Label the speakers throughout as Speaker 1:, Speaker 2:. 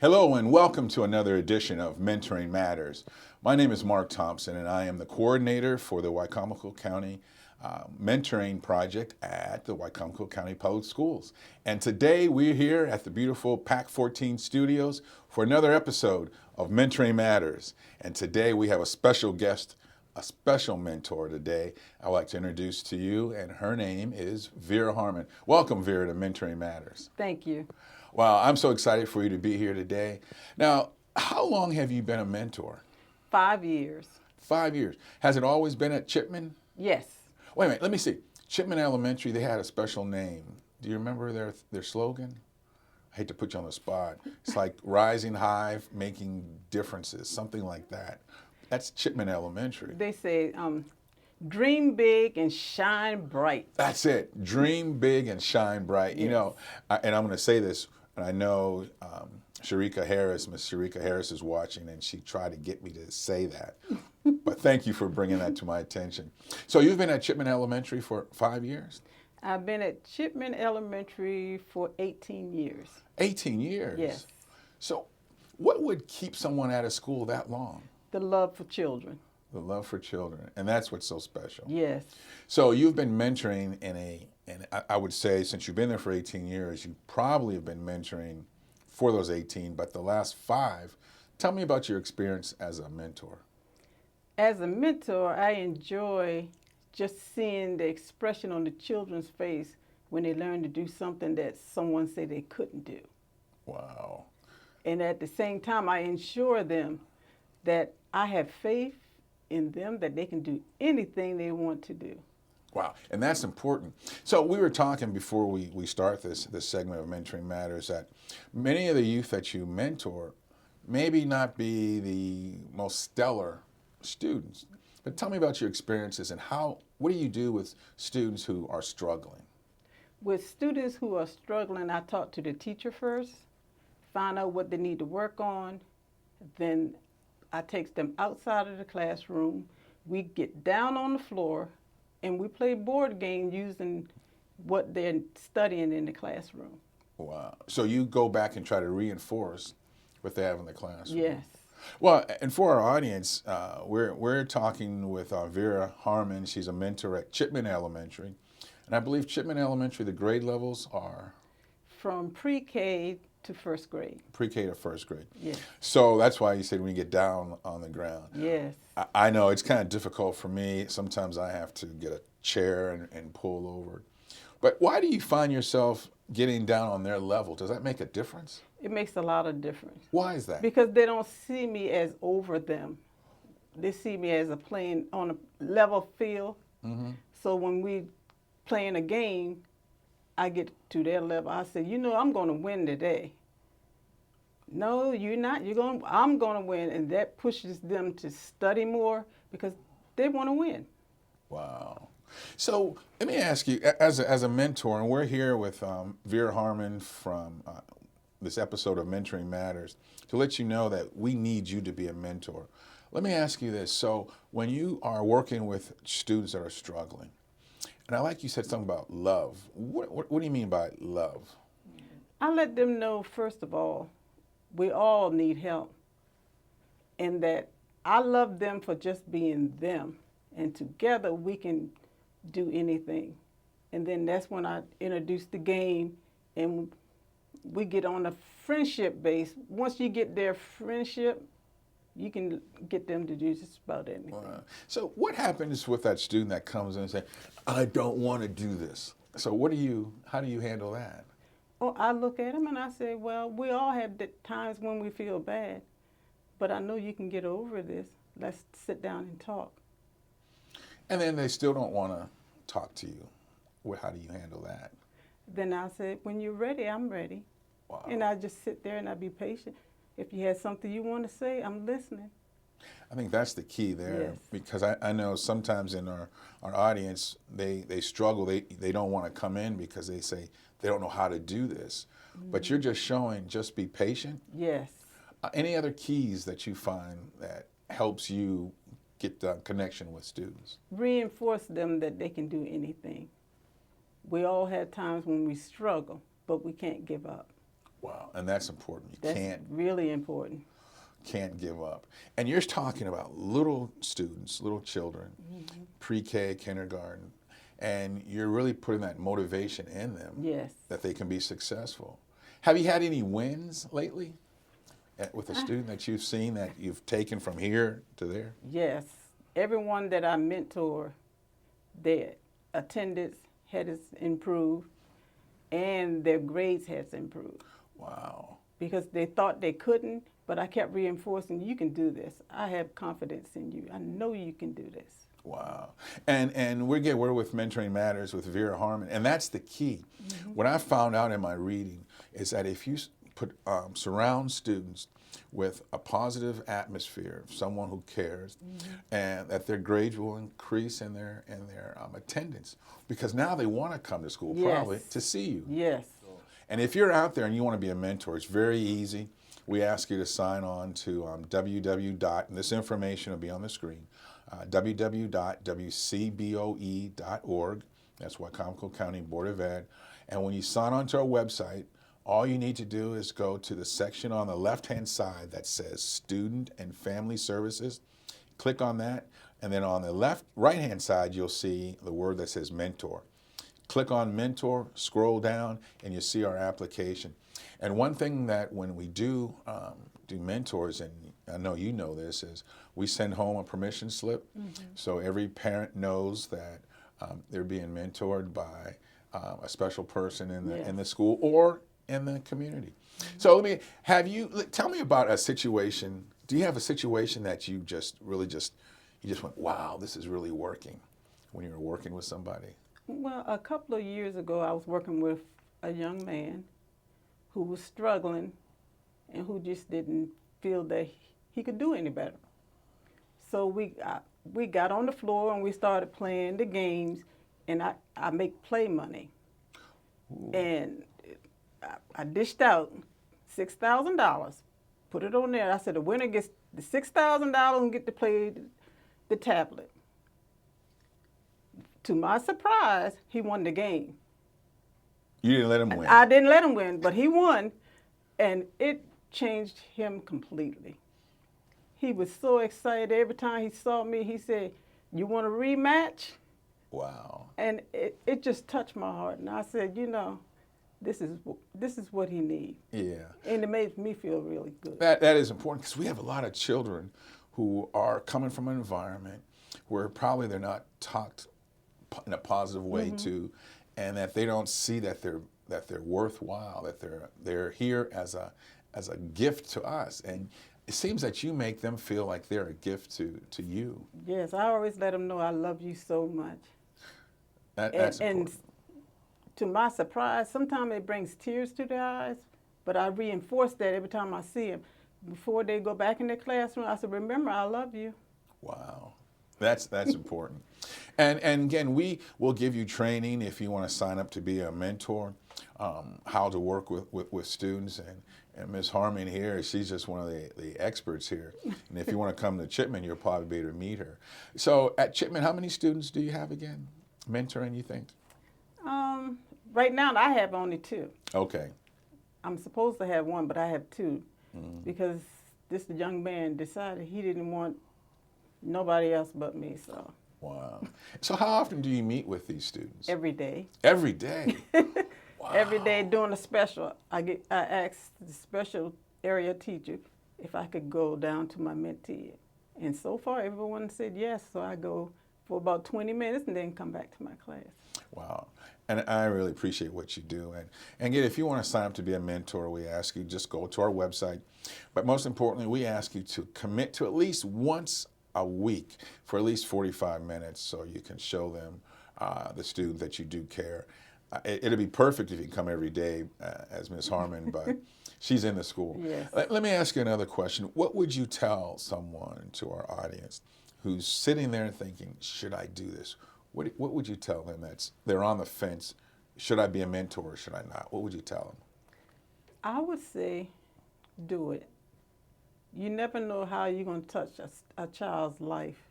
Speaker 1: Hello and welcome to another edition of Mentoring Matters. My name is Mark Thompson and I am the coordinator for the Wicomico County Mentoring Project at the Wicomico County Public Schools. And today we're here at the beautiful PAC 14 studios for another episode of Mentoring Matters. And today we have a special guest, a special mentor today I'd like to introduce to you, and her name is Vera Harmon. Welcome, Vera, to Mentoring Matters.
Speaker 2: Thank you.
Speaker 1: Wow, I'm so excited for you to be here today. Now, how long have you been a mentor?
Speaker 2: 5 years.
Speaker 1: 5 years. Has it always been at Chipman?
Speaker 2: Yes.
Speaker 1: Wait a minute, let me see. Chipman Elementary, they had a special name. Do you remember their slogan? I hate to put you on the spot. It's like rising high, making differences, something like that. That's Chipman Elementary.
Speaker 2: They say, dream big and shine bright.
Speaker 1: That's it. Dream big and shine bright.
Speaker 2: Yes.
Speaker 1: You know, and I'm going to say this, and I know Miss Sharika Harris is watching, and she tried to get me to say that. But thank you for bringing that to my attention. So you've been at Chipman Elementary for 5 years?
Speaker 2: I've been at Chipman Elementary for 18 years.
Speaker 1: 18 years?
Speaker 2: Yes.
Speaker 1: So what would keep someone out of school that long?
Speaker 2: The love for children.
Speaker 1: The love for children, and that's what's so special.
Speaker 2: Yes.
Speaker 1: So you've been mentoring and I would say since you've been there for 18 years, you probably have been mentoring for those 18, but the last 5, tell me about your experience as a mentor.
Speaker 2: As a mentor, I enjoy just seeing the expression on the children's face when they learn to do something that someone said they couldn't do.
Speaker 1: Wow.
Speaker 2: And at the same time, I ensure them that I have faith in them, that they can do anything they want to do.
Speaker 1: Wow, and that's important. So we were talking before we start this segment of Mentoring Matters that many of the youth that you mentor maybe not be the most stellar students. But tell me about your experiences and what do you do with students who are struggling?
Speaker 2: With students who are struggling, I talk to the teacher first, find out what they need to work on, then I take them outside of the classroom, we get down on the floor, and we play board games using what they're studying in the classroom.
Speaker 1: Wow. So you go back and try to reinforce what they have in the classroom.
Speaker 2: Yes.
Speaker 1: Well, and for our audience, we're talking with Vera Harmon. She's a mentor at Chipman Elementary. And I believe Chipman Elementary, the grade levels are?
Speaker 2: From pre-K to first grade.
Speaker 1: Pre-K to first grade.
Speaker 2: Yes.
Speaker 1: So that's why you said when you get down on the ground.
Speaker 2: Yes.
Speaker 1: I know it's kind of difficult for me. Sometimes I have to get a chair and pull over. But why do you find yourself getting down on their level? Does that make a difference?
Speaker 2: It makes a lot of difference.
Speaker 1: Why is that?
Speaker 2: Because they don't see me as over them. They see me as playing on a level field.
Speaker 1: Mm-hmm.
Speaker 2: So when we playing a game, I get to their level. I say, I'm going to win today. No, you're not. I'm going to win. And that pushes them to study more because they want to win.
Speaker 1: Wow. So let me ask you, as a mentor, and we're here with Vera Harmon from this episode of Mentoring Matters to let you know that we need you to be a mentor. Let me ask you this. So when you are working with students that are struggling, and I like you said something about love. What do you mean by love?
Speaker 2: I let them know, first of all, we all need help. And that I love them for just being them. And together we can do anything. And then that's when I introduce the game and we get on a friendship base. Once you get their friendship, you can get them to do just about anything.
Speaker 1: Wow. So what happens with that student that comes in and says, I don't want to do this? So how do you handle that?
Speaker 2: Oh, I look at them and I say, well, we all have the times when we feel bad, but I know you can get over this. Let's sit down and talk.
Speaker 1: And then they still don't want to talk to you. Well, how do you handle that?
Speaker 2: Then I say, when you're ready, I'm ready.
Speaker 1: Wow.
Speaker 2: And I just sit there and I be patient. If you had something you want to say, I'm listening.
Speaker 1: I think that's the key there,
Speaker 2: Yes.
Speaker 1: because I know sometimes in our audience, they struggle. They don't want to come in because they say they don't know how to do this. Mm-hmm. But you're just showing, just be patient.
Speaker 2: Yes.
Speaker 1: Any other keys that you find that helps you get the connection with students?
Speaker 2: Reinforce them that they can do anything. We all have times when we struggle, but we can't give up.
Speaker 1: Wow, and that's important. You
Speaker 2: That's really important.
Speaker 1: can't give up. And you're talking about little students, little children, pre-K, kindergarten, and you're really putting that motivation in them
Speaker 2: Yes.
Speaker 1: that they can be successful. Have you had any wins lately with a student that you've seen that you've taken from here to there?
Speaker 2: Yes. Everyone that I mentor, their attendance has improved and their grades has improved.
Speaker 1: Wow.
Speaker 2: Because they thought they couldn't, but I kept reinforcing, you can do this. I have confidence in you. I know you can do this.
Speaker 1: Wow. And we're with Mentoring Matters with Vera Harmon, and that's the key. What I found out in my reading is that if you surround students with a positive atmosphere, someone who cares, and that their grades will increase in their attendance, because now they want to come to school probably to see you.
Speaker 2: Yes.
Speaker 1: And if you're out there and you want to be a mentor, it's very easy. We ask you to sign on to www. And this information will be on the screen, www.wcboe.org. That's Wycomico County Board of Ed. And when you sign on to our website, all you need to do is go to the section on the left-hand side that says Student and Family Services. Click on that, and then on the right-hand side, you'll see the word that says Mentor. Click on Mentor, scroll down, and you see our application. And one thing that when we do mentors, and I know you know this, is we send home a permission slip. So every parent knows that they're being mentored by a special person in the school or in the community. So tell me about a situation. Do you have a situation that you just went, wow, this is really working when you were working with somebody?
Speaker 2: Well, a couple of years ago, I was working with a young man who was struggling and who just didn't feel that he could do any better. So we got on the floor and we started playing the games, and I make play money. Ooh. And I dished out $6,000, put it on there. I said the winner gets the $6,000 and get to play the tablet. To my surprise, he won the game.
Speaker 1: You didn't let him win?
Speaker 2: I didn't let him win, but he won, and it changed him completely. He was so excited. Every time he saw me, he said, "You want a rematch?"
Speaker 1: Wow.
Speaker 2: And it just touched my heart. And I said, this is what he needs.
Speaker 1: Yeah.
Speaker 2: And it made me feel really good.
Speaker 1: That is important, because we have a lot of children who are coming from an environment where probably they're not taught in a positive way to, and that they don't see that they're worthwhile, that they're here as a gift to us. And it seems that you make them feel like they're a gift to you.
Speaker 2: Yes, I always let them know I love you so much.
Speaker 1: That's important.
Speaker 2: And to my surprise, sometimes it brings tears to their eyes, but I reinforce that every time I see them. Before they go back in their classroom, I said, remember, I love you.
Speaker 1: Wow. That's important. And again, we will give you training if you want to sign up to be a mentor, how to work with students. And Ms. Harmon here, she's just one of the experts here. And if you want to come to Chipman, you'll probably be able to meet her. So at Chipman, how many students do you have again, mentoring, you think?
Speaker 2: Right now, I have only 2.
Speaker 1: Okay.
Speaker 2: I'm supposed to have 1, but I have 2 because this young man decided he didn't want nobody else but me. So.
Speaker 1: Wow. So how often do you meet with these students?
Speaker 2: Every day.
Speaker 1: Every day? Wow.
Speaker 2: Every day doing a special. I asked the special area teacher if I could go down to my mentee. And so far, everyone said yes. So I go for about 20 minutes and then come back to my class.
Speaker 1: Wow. And I really appreciate what you do. And again, if you want to sign up to be a mentor, we ask you just go to our website. But most importantly, we ask you to commit to at least once a week for at least 45 minutes so you can show them, the student, that you do care. It'll be perfect if you come every day as Ms. Harmon, but she's in the school.
Speaker 2: Yes.
Speaker 1: Let me ask you another question. What would you tell someone, to our audience, who's sitting there thinking, should I do this? What would you tell them they're on the fence? Should I be a mentor or should I not? What would you tell them?
Speaker 2: I would say do it. You never know how you're going to touch a child's life.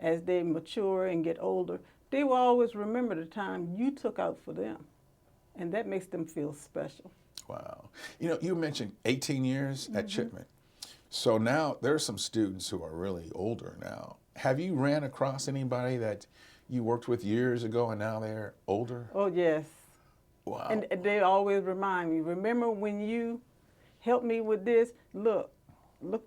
Speaker 2: As they mature and get older, they will always remember the time you took out for them. And that makes them feel special.
Speaker 1: Wow. You know, you mentioned 18 years at Chipman. So now there are some students who are really older now. Have you ran across anybody that you worked with years ago and now they're older?
Speaker 2: Oh, yes.
Speaker 1: Wow.
Speaker 2: And they always remind me, remember when you helped me with this? Look,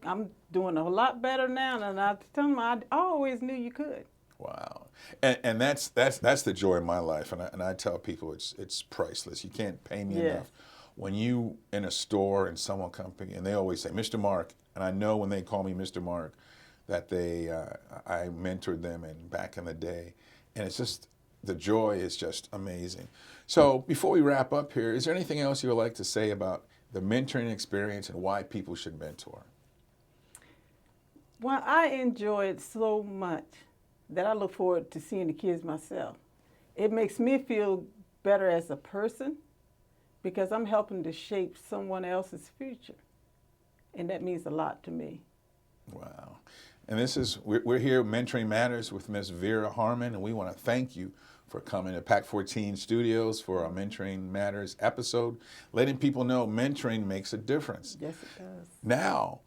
Speaker 2: I'm doing a lot better now than I tell them I always knew you could.
Speaker 1: Wow. And that's the joy of my life. And I tell people it's priceless. You can't pay me enough. When you in a store and someone comes and they always say, Mr. Mark, and I know when they call me Mr. Mark that I mentored them back in the day. And it's just, the joy is just amazing. So before we wrap up here, is there anything else you would like to say about the mentoring experience and why people should mentor?
Speaker 2: Well, I enjoy it so much that I look forward to seeing the kids myself. It makes me feel better as a person because I'm helping to shape someone else's future. And that means a lot to me. Wow.
Speaker 1: And we're here Mentoring Matters with Miss Vera Harmon, and we want to thank you for coming to Pac 14 Studios for our Mentoring Matters episode, letting people know mentoring makes a difference.
Speaker 2: Yes, it does.
Speaker 1: Now,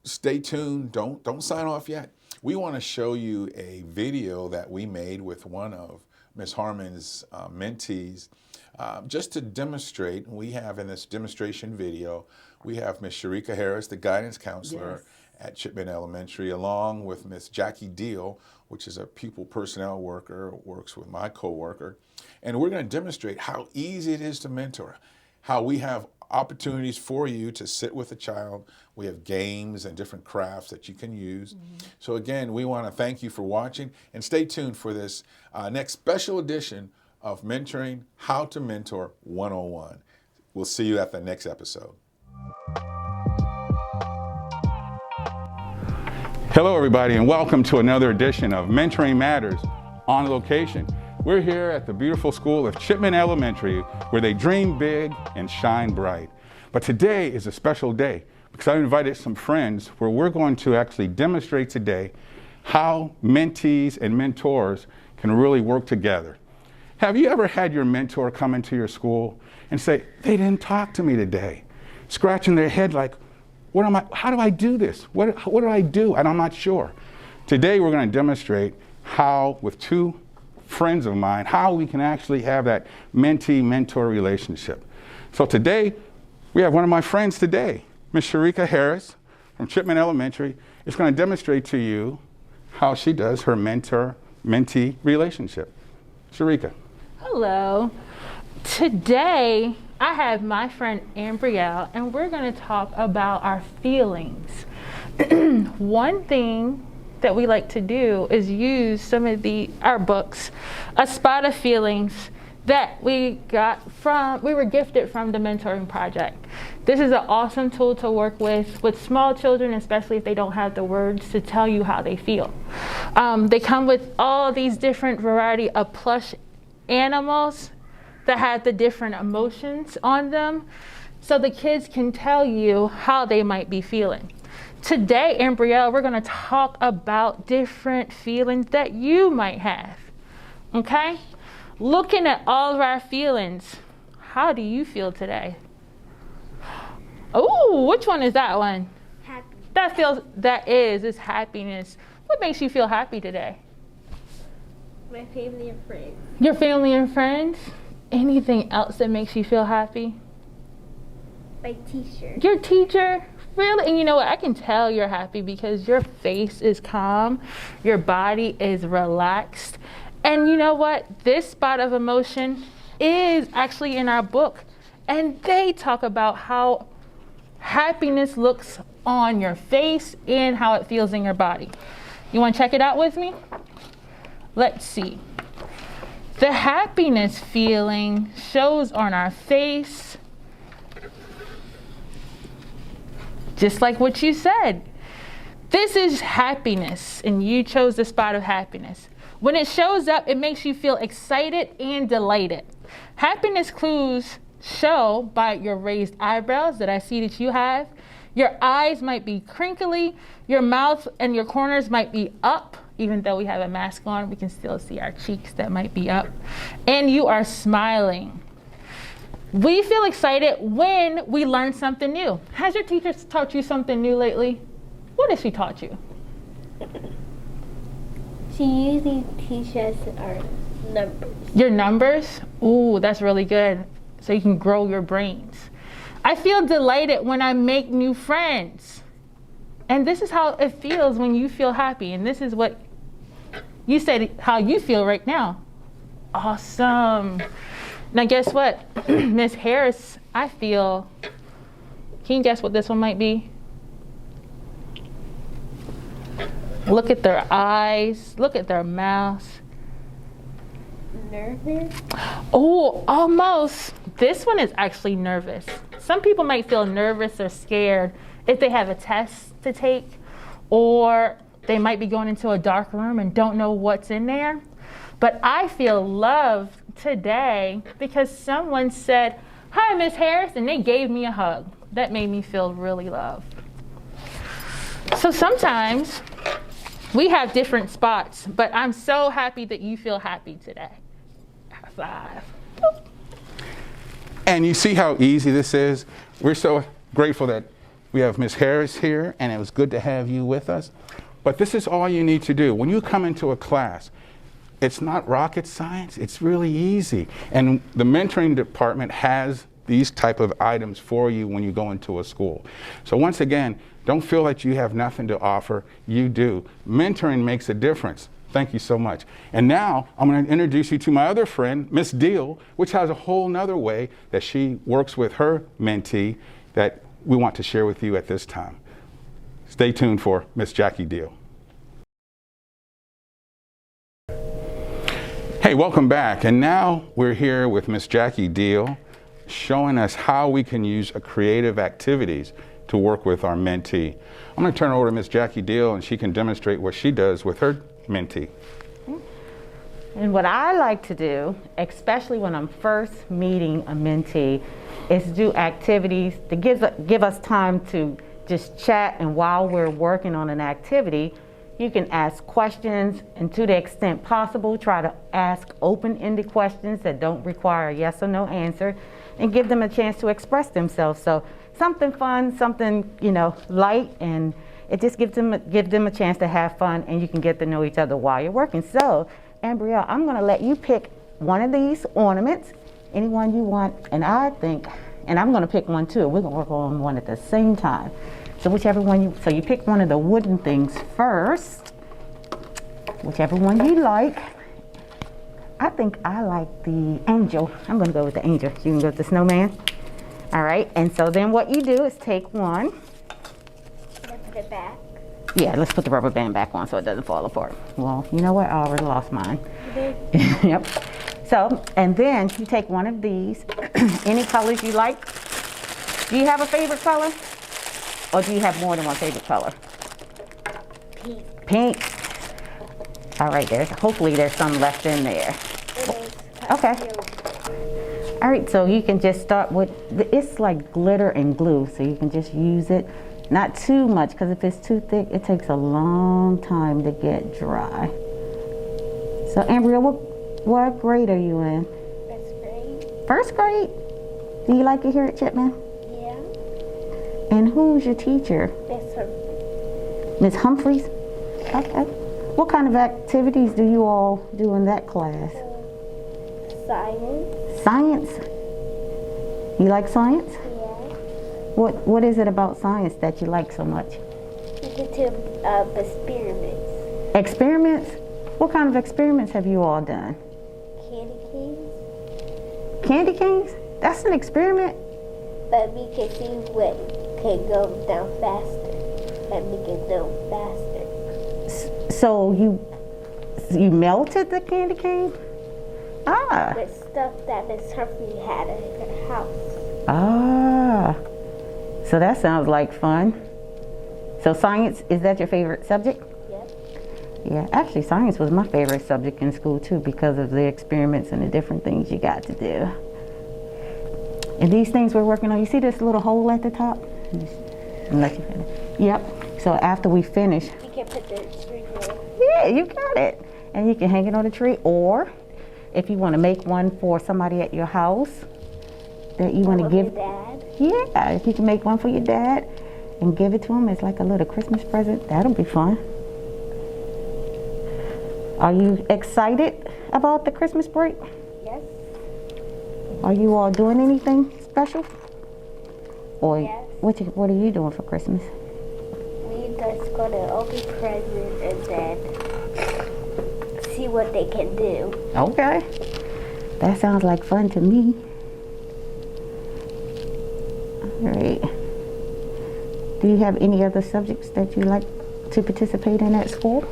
Speaker 1: stay tuned. Don't sign off yet. We want to show you a video that we made with one of Miss Harmon's mentees, just to demonstrate. We have in this demonstration video, we have Miss Sharika Harris, the guidance counselor at Chipman Elementary, along with Miss Jackie Deal, which is a pupil personnel worker, works with my coworker. And we're going to demonstrate how easy it is to mentor, how we have opportunities for you to sit with a child. We have games and different crafts that you can use. So again, we want to thank you for watching, and stay tuned for this next special edition of Mentoring How to Mentor 101. We'll see you at the next episode. Hello everybody, and welcome to another edition of Mentoring Matters on location. We're here at the beautiful school of Chipman Elementary, where they dream big and shine bright. But today is a special day because I invited some friends where we're going to actually demonstrate today how mentees and mentors can really work together. Have you ever had your mentor come into your school and say, they didn't talk to me today? Scratching their head like, how do I do this? What do I do? And I'm not sure. Today we're going to demonstrate how, with two friends of mine, how we can actually have that mentee-mentor relationship. So today, we have one of my friends today, Miss Sharika Harris from Chipman Elementary, is going to demonstrate to you how she does her mentor-mentee relationship. Sharika.
Speaker 3: Hello. Today, I have my friend Ambrielle, and we're going to talk about our feelings. One thing that we like to do is use some of our books, A Spot of Feelings, that we were gifted from the Mentoring Project. This is an awesome tool to work with small children, especially if they don't have the words to tell you how they feel. They come with all these different variety of plush animals that have the different emotions on them, so the kids can tell you how they might be feeling. Today, Ambrielle, we're going to talk about different feelings that you might have, okay? Looking at all of our feelings, how do you feel today? Oh, which one is that one?
Speaker 4: Happy.
Speaker 3: That is happiness. What makes you feel happy today?
Speaker 4: My family and friends.
Speaker 3: Your family and friends? Anything else that makes you feel happy?
Speaker 4: My teacher.
Speaker 3: Your teacher? Really? And you know what? I can tell you're happy because your face is calm, your body is relaxed. And you know what? This spot of emotion is actually in our book. And they talk about how happiness looks on your face and how it feels in your body. You want to check it out with me? Let's see. The happiness feeling shows on our face, just like what you said. This is happiness, and you chose the spot of happiness. When it shows up, it makes you feel excited and delighted. Happiness clues show by your raised eyebrows that I see that you have. Your eyes might be crinkly, your mouth and your corners might be up. Even though we have a mask on, we can still see our cheeks that might be up. And you are smiling. We feel excited when we learn something new. Has your teacher taught you something new lately? What has she taught you?
Speaker 4: She usually teaches our numbers.
Speaker 3: Your numbers? Ooh, that's really good. So you can grow your brains. I feel delighted when I make new friends. And this is how it feels when you feel happy. And this is what you said, how you feel right now. Awesome. Now guess what? Miss Harris, I feel, can you guess what this one might be? Look at their eyes, look at their mouths.
Speaker 4: Nervous?
Speaker 3: Oh, almost. This one is actually nervous. Some people might feel nervous or scared if they have a test to take, or they might be going into a dark room and don't know what's in there. But I feel loved today because someone said, "Hi, Miss Harris," and they gave me a hug. That made me feel really loved. So sometimes we have different spots, but I'm so happy that you feel happy today. High five.
Speaker 1: And you see how easy this is? We're so grateful that we have Ms. Harris here, and it was good to have you with us. But this is all you need to do. When you come into a class, it's not rocket science, it's really easy. And the mentoring department has these type of items for you when you go into a school. So once again, don't feel that you have nothing to offer, you do. Mentoring makes a difference. Thank you so much. And now I'm going to introduce you to my other friend, Miss Deal, which has a whole nother way that she works with her mentee that we want to share with you at this time. Stay tuned for Miss Jackie Deal. Hey, welcome back. And now we're here with Miss Jackie Deal, showing us how we can use creative activities to work with our mentee. I'm going to turn it over to Miss Jackie Deal, and she can demonstrate what she does with her mentee.
Speaker 5: And what I like to do, especially when I'm first meeting a mentee, is do activities to give us time to just chat, and while we're working on an activity, you can ask questions, and to the extent possible, try to ask open-ended questions that don't require a yes or no answer, and give them a chance to express themselves. So something fun, something, light, and it just gives them a chance to have fun, and you can get to know each other while you're working. So, Ambrielle, I'm gonna let you pick one of these ornaments, any one you want, and I'm gonna pick one too. We're gonna work on one at the same time. So whichever one so you pick one of the wooden things first, whichever one you like. I think I like the angel. I'm gonna go with the angel. You can go with the snowman. All right, and so then what you do is take one.
Speaker 4: Put it back.
Speaker 5: Yeah, let's put the rubber band back on so it doesn't fall apart. Well, you know what? I already lost mine. Yep. So, and then you take one of these, any colors you like. Do you have a favorite color? Or do you have more than one favorite color?
Speaker 4: Pink.
Speaker 5: Pink. All right, hopefully there's some left in there.
Speaker 4: It is.
Speaker 5: Okay. All right, so you can just start with, it's like glitter and glue, so you can just use it. Not too much, because if it's too thick, it takes a long time to get dry. So, Ambrielle, what grade are you in?
Speaker 4: First grade.
Speaker 5: First grade? Do you like it here at Chipman?
Speaker 4: Yeah.
Speaker 5: And who's your teacher?
Speaker 4: That's her.
Speaker 5: Ms. Humphreys? Okay. What kind of activities do you all do in that class?
Speaker 4: Science.
Speaker 5: Science? You like science?
Speaker 4: Yeah.
Speaker 5: What is it about science that you like so much?
Speaker 4: We get to experiments.
Speaker 5: Experiments? What kind of experiments have you all done?
Speaker 4: Candy canes.
Speaker 5: Candy canes? That's an experiment?
Speaker 4: But we can see what can go down faster. And we can go faster.
Speaker 5: So you melted the candy cane? Ah.
Speaker 4: The stuff that Miss Humphrey had in her house.
Speaker 5: Ah. So that sounds like fun. So science, is that your favorite subject?
Speaker 4: Yep.
Speaker 5: Yeah, actually science was my favorite subject in school too, because of the experiments and the different things you got to do. And these things we're working on, you see this little hole at the top? Yep. So after we finish,
Speaker 4: You can put the tree there.
Speaker 5: yeah, you got it. And you can hang it on a tree, or if you want to make one for somebody at your house, that you want to give?
Speaker 4: Dad.
Speaker 5: Yeah, if you can make one for your dad and give it to him as like a little Christmas present, that'll be fun. Are you excited about the Christmas break?
Speaker 4: Yes.
Speaker 5: Are you all doing anything special? Or
Speaker 4: Yes.
Speaker 5: what are you doing for Christmas?
Speaker 4: We just gonna open presents and then see what they can do.
Speaker 5: Okay. That sounds like fun to me. All right. Do you have any other subjects that you like to participate in at school?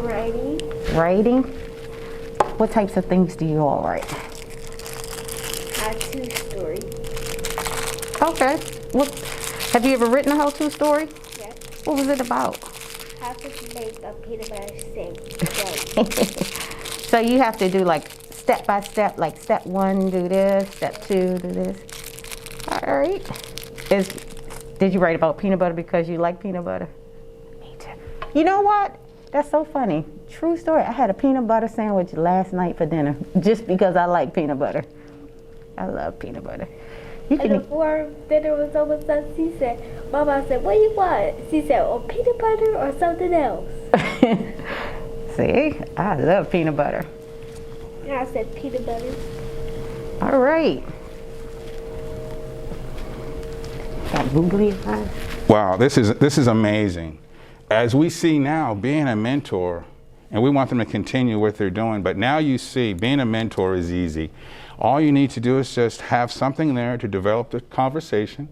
Speaker 4: Writing.
Speaker 5: Writing? What types of things do you all write?
Speaker 4: How-to story.
Speaker 5: Okay. Have you ever written a how-to story?
Speaker 4: Yes.
Speaker 5: What was it about?
Speaker 4: How to make a peanut butter shake.
Speaker 5: So you have to do like step by step, like step 1, do this, step 2, do this. All right. Did you write about peanut butter because you like peanut butter? Me too. You know what? That's so funny. True story. I had a peanut butter sandwich last night for dinner just because I like peanut butter. I love peanut butter. You
Speaker 4: And
Speaker 5: can
Speaker 4: before dinner was almost done, she said, Mama said, what do you want? She said, oh, peanut butter or something else?
Speaker 5: See, I love peanut butter.
Speaker 4: And I said, peanut butter.
Speaker 5: All right. Got googly eyes.
Speaker 1: Wow, this is amazing. As we see now, being a mentor, and we want them to continue what they're doing, but now you see being a mentor is easy. All you need to do is just have something there to develop the conversation,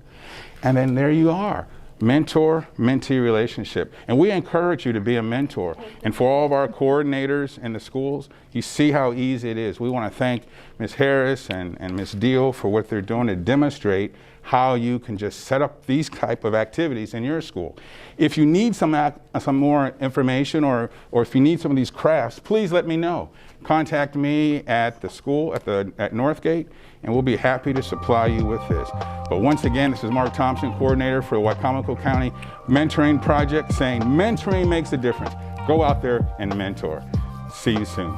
Speaker 1: and then there you are. Mentor-mentee relationship. And we encourage you to be a mentor. And for all of our coordinators in the schools, you see how easy it is. We want to thank Ms. Harris and Ms. Deal for what they're doing to demonstrate how you can just set up these type of activities in your school. If you need some more information or if you need some of these crafts, please let me know. Contact me at the school at Northgate, and we'll be happy to supply you with this. But once again, this is Mark Thompson, coordinator for the Wicomico County Mentoring Project, saying mentoring makes a difference. Go out there and mentor. See you soon.